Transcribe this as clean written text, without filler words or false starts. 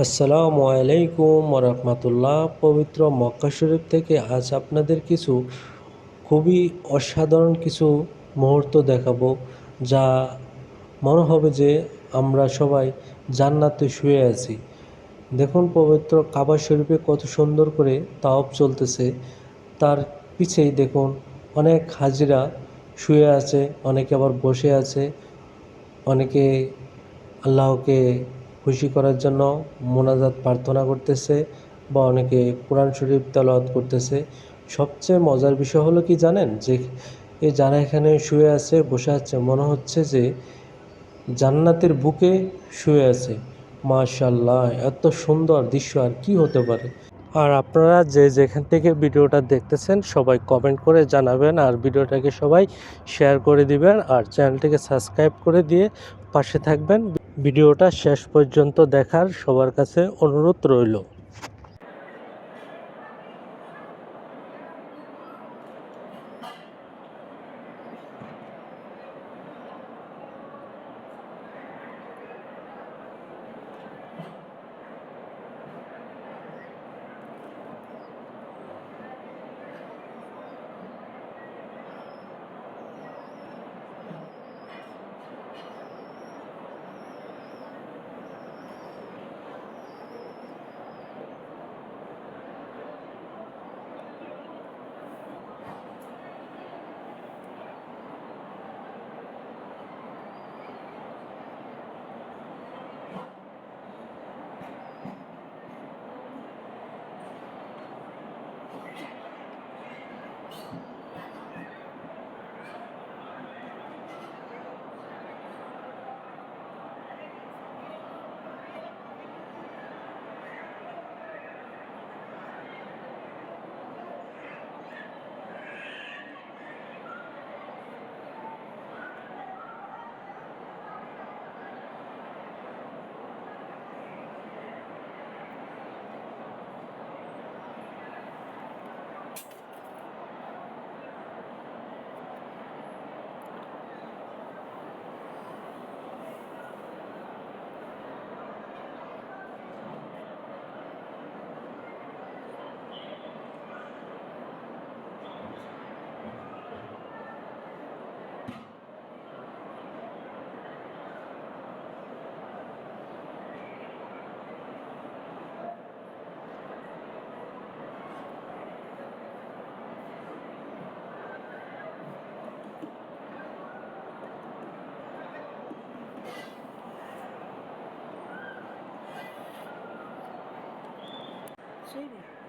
আসসালামু আলাইকুম রহমতুল্লাহ। পবিত্র মক্কা শরীফ থেকে আজ আপনাদের কিছু খুবই অসাধারণ কিছু মুহূর্ত দেখাবো, যা মনে হবে যে আমরা সবাই জান্নাতে শুয়ে আছি। দেখুন, পবিত্র কাবা শরীফে কত সুন্দর করে তাওয়াফ চলতেছে। তার পিছেই দেখুন অনেক হাজিরা শুয়ে আছে, অনেকে আবার বসে আছে, অনেকে আল্লাহকে খুশি করার জন্য মোনাজাত প্রার্থনা করতেছে, বা অনেকে কোরআন শরীফ তেলাওয়াত করতেছে। সবচেয়ে মজার বিষয় হলো কি জানেন, যে যারা এখানে শুয়ে আছে, বসে আছে, মনে হচ্ছে যে জান্নাতের বুকে শুয়ে আছে। মাশাআল্লাহ, এত সুন্দর দৃশ্য আর কি হতে পারে। আর আপনারা যে যেখান থেকে ভিডিওটা দেখতেছেন সবাই কমেন্ট করে জানাবেন, আর ভিডিওটাকে সবাই শেয়ার করে দিবেন, আর চ্যানেলটিকে সাবস্ক্রাইব করে দিয়ে পাশে থাকবেন। ভিডিওটা শেষ পর্যন্ত দেখার সবার কাছে অনুরোধ রইল। Save it.